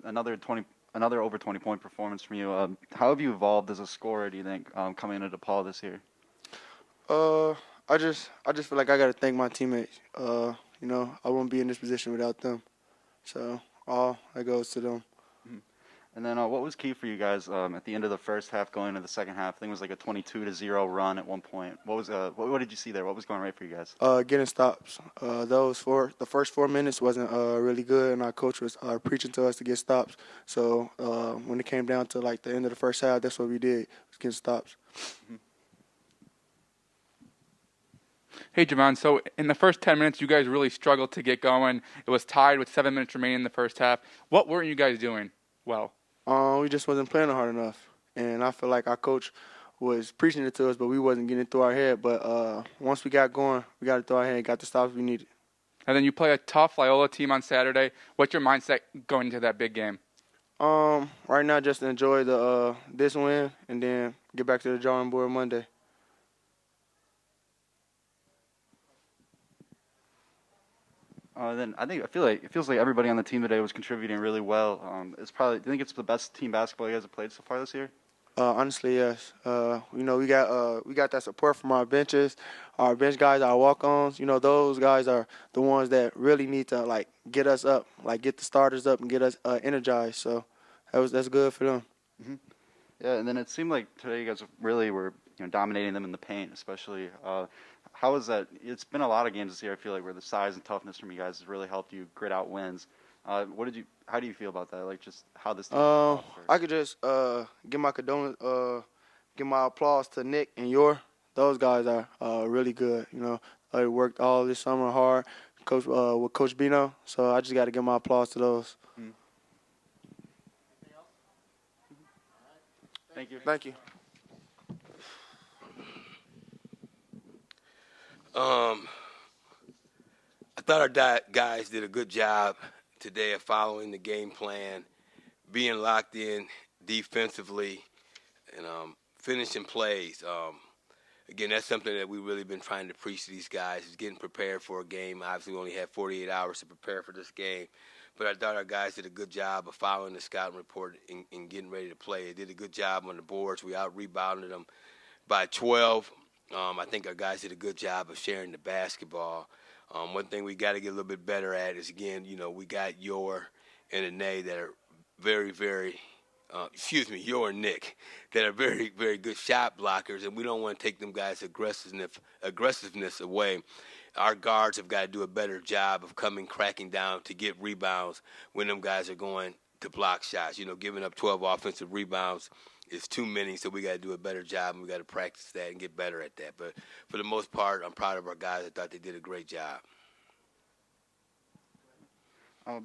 Another over 20-point performance from you. How have you evolved as a scorer, do you think, coming into DePaul this year? I just feel like I got to thank my teammates. I wouldn't be in this position without them. So all that goes to them. And then what was key for you guys at the end of the first half going into the second half? I think it was like a 22-0 run at one point. What did you see there? What was going right for you guys? Getting stops. The first 4 minutes wasn't really good, and our coach was preaching to us to get stops. So when it came down to like the end of the first half, that's what we did, was getting stops. Mm-hmm. Hey, Javon, so in the first 10 minutes, you guys really struggled to get going. It was tied with 7 minutes remaining in the first half. What weren't you guys doing well? We just wasn't playing hard enough. And I feel like our coach was preaching it to us, but we wasn't getting it through our head. But once we got going, we got it through our head and got the stops we needed. And then you play a tough Loyola team on Saturday. What's your mindset going into that big game? Right now, just enjoy this win and then get back to the drawing board Monday. Then it feels like everybody on the team today was contributing really well. Do you think it's the best team basketball you guys have played so far this year? Honestly, yes. We got that support from our benches, our bench guys, our walk-ons. Those guys are the ones that really need to get us up, get the starters up and get us energized. So that's good for them. Mm-hmm. Yeah, and then it seemed like today you guys really were dominating them in the paint, especially. How is that? It's been a lot of games this year, I feel like, where the size and toughness from you guys has really helped you grit out wins. How do you feel about that? Just how this team I could just give my applause to Nick and those guys are really good. They worked all this summer hard, with Coach Bino. So I just got to give my applause to those. Thank you. Thank you. I thought our guys did a good job today of following the game plan, being locked in defensively, and finishing plays. Again, that's something that we've really been trying to preach to these guys, is getting prepared for a game. Obviously, we only had 48 hours to prepare for this game. But I thought our guys did a good job of following the scouting report and getting ready to play. They did a good job on the boards. We out-rebounded them by 12. I think our guys did a good job of sharing the basketball. One thing we got to get a little bit better at is, again, we got Yor and Anae that are very, very Yor and Nick, that are very, very good shot blockers, and we don't want to take them guys' aggressiveness away. Our guards have got to do a better job of cracking down to get rebounds when them guys are going to block shots. Giving up 12 offensive rebounds is too many, so we got to do a better job, and we got to practice that and get better at that. But for the most part, I'm proud of our guys. I thought they did a great job.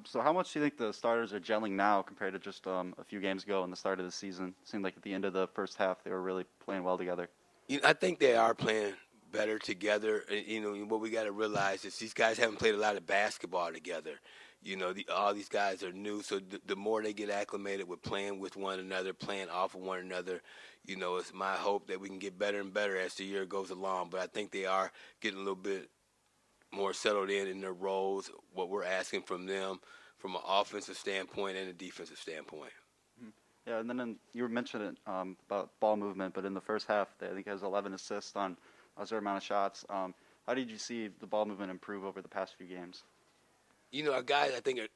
So how much do you think the starters are gelling now compared to just a few games ago in the start of the season? It seemed like at the end of the first half they were really playing well together. I think they are playing better together. What we got to realize is these guys haven't played a lot of basketball together. All these guys are new, so the more they get acclimated with playing with one another, playing off of one another, it's my hope that we can get better and better as the year goes along. But I think they are getting a little bit more settled in their roles, what we're asking from them from an offensive standpoint and a defensive standpoint. Yeah, and then you were mentioning about ball movement, but in the first half, I think it has 11 assists on a certain amount of shots. How did you see the ball movement improve over the past few games? Our guys, I think, are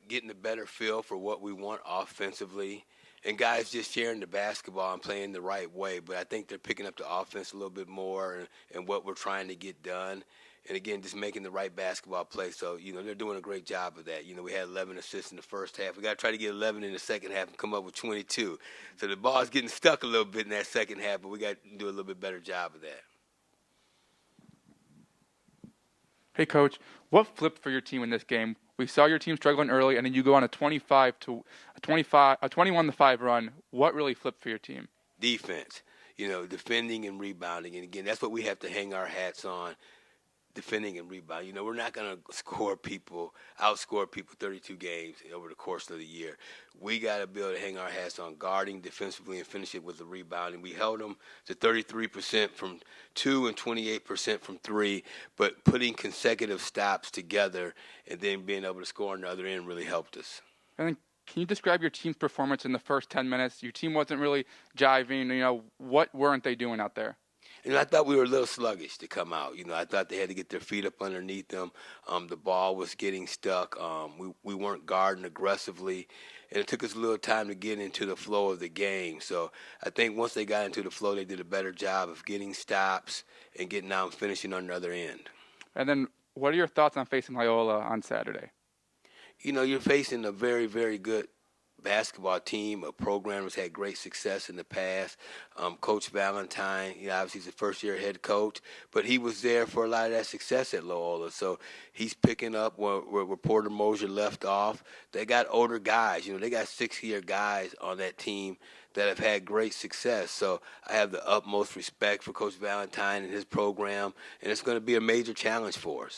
getting a better feel for what we want offensively, and guys just sharing the basketball and playing the right way. But I think they're picking up the offense a little bit more and what we're trying to get done. And, again, just making the right basketball play. So, they're doing a great job of that. We had 11 assists in the first half. We got to try to get 11 in the second half and come up with 22. So the ball's getting stuck a little bit in that second half, but we got to do a little bit better job of that. Hey, Coach, what flipped for your team in this game? We saw your team struggling early, and then you go on a 21-5 run. What really flipped for your team? Defense, defending and rebounding. And, again, that's what we have to hang our hats on. Defending and rebound. We're not going to outscore people 32 games over the course of the year. We got to be able to hang our hats on guarding defensively and finish it with the rebounding. We held them to 33% from 2 and 28% from 3, but putting consecutive stops together and then being able to score on the other end really helped us. I think Can you describe your team's performance in the first 10 minutes? Your team wasn't really jiving. What weren't they doing out there? I thought we were a little sluggish to come out. I thought they had to get their feet up underneath them. The ball was getting stuck. We weren't guarding aggressively, and it took us a little time to get into the flow of the game. So I think once they got into the flow, they did a better job of getting stops and getting out and finishing on the other end. And then what are your thoughts on facing Loyola on Saturday? You're facing a very, very good basketball team, a program that's had great success in the past. Coach Valentine, obviously he's a first-year head coach, but he was there for a lot of that success at Loyola. So he's picking up where Porter Mosier left off. They got older guys. They got 6-year guys on that team that have had great success. So I have the utmost respect for Coach Valentine and his program, and it's going to be a major challenge for us.